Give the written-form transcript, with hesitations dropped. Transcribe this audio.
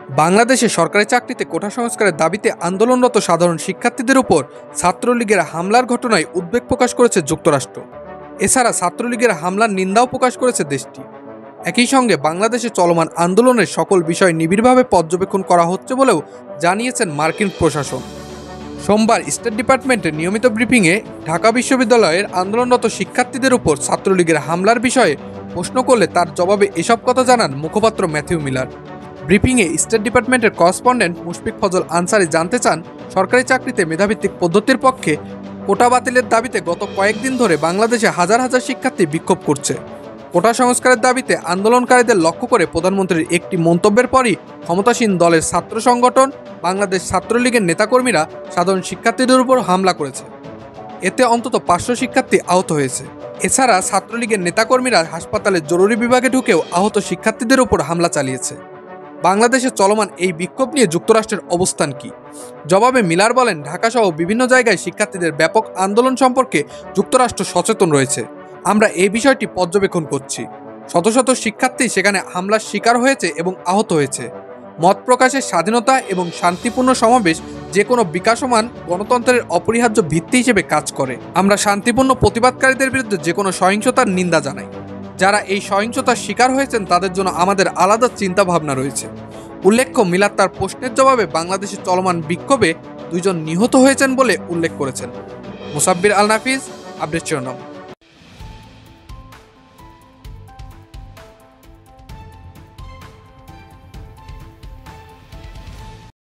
বাংলাদেশে সরকারি চাকরিতে কোটা সংস্কারের দাবিতে আন্দোলনরত সাধারণ শিক্ষার্থীদের উপর ছাত্রলীগের হামলার ঘটনায় উদ্বেগ প্রকাশ করেছে যুক্তরাষ্ট্র। এছাড়া ছাত্রলীগের হামলার নিন্দাও প্রকাশ করেছে দেশটি। একই সঙ্গে বাংলাদেশে চলমান আন্দোলনের সকল বিষয় নিবিড়ভাবে পর্যবেক্ষণ করা হচ্ছে বলেও জানিয়েছেন মার্কিন প্রশাসন। সোমবার স্টেট ডিপার্টমেন্টের নিয়মিত ব্রিফিংয়ে ঢাকা বিশ্ববিদ্যালয়ের আন্দোলনরত শিক্ষার্থীদের উপর ছাত্রলীগের হামলার বিষয়ে প্রশ্ন করলে তার জবাবে এসব কথা জানান মুখপাত্র ম্যাথিউ মিলার। ব্রিফিংয়ে স্টেট ডিপার্টমেন্টের করেসপন্ডেন্ট মুশফিক ফজল আনসারি জানতে চান, সরকারি চাকরিতে মেধাভিত্তিক পদ্ধতির পক্ষে কোটা বাতিলের দাবিতে গত কয়েকদিন ধরে বাংলাদেশে হাজার হাজার শিক্ষার্থী বিক্ষোভ করছে। কোটা সংস্কারের দাবিতে আন্দোলনকারীদের লক্ষ্য করে প্রধানমন্ত্রীর একটি মন্তব্যের পরই ক্ষমতাসীন দলের ছাত্র সংগঠন বাংলাদেশ ছাত্রলীগের নেতাকর্মীরা সাধারণ শিক্ষার্থীদের উপর হামলা করেছে। এতে অন্তত 500 শিক্ষার্থী আহত হয়েছে। এছাড়া ছাত্রলীগের নেতাকর্মীরা হাসপাতালের জরুরি বিভাগে ঢুকেও আহত শিক্ষার্থীদের উপর হামলা চালিয়েছে। বাংলাদেশে চলমান এই বিক্ষোভ নিয়ে যুক্তরাষ্ট্রের অবস্থান কি? জবাবে মিলার বলেন, ঢাকাসহ বিভিন্ন জায়গায় শিক্ষার্থীদের ব্যাপক আন্দোলন সম্পর্কে যুক্তরাষ্ট্র সচেতন রয়েছে। আমরা এই বিষয়টি পর্যবেক্ষণ করছি। শত শত শিক্ষার্থী সেখানে হামলার শিকার হয়েছে এবং আহত হয়েছে। মত প্রকাশের স্বাধীনতা এবং শান্তিপূর্ণ সমাবেশ যে কোনো বিকাশমান গণতন্ত্রের অপরিহার্য ভিত্তি হিসেবে কাজ করে। আমরা শান্তিপূর্ণ প্রতিবাদকারীদের বিরুদ্ধে যে কোনো সহিংসতার নিন্দা জানাই। যারা এই সহিংসতার শিকার হয়েছেন তাদের জন্য আমাদের আলাদা চিন্তা ভাবনা রয়েছে। উল্লেখ্য, মিলাদ তার প্রশ্নের জবাবে বাংলাদেশে চলমান বিক্ষোভে 2 জন নিহত হয়েছেন বলে উল্লেখ করেছেন। মুসাব্বির আল নাফিজ, আপডেট শিরোনাম।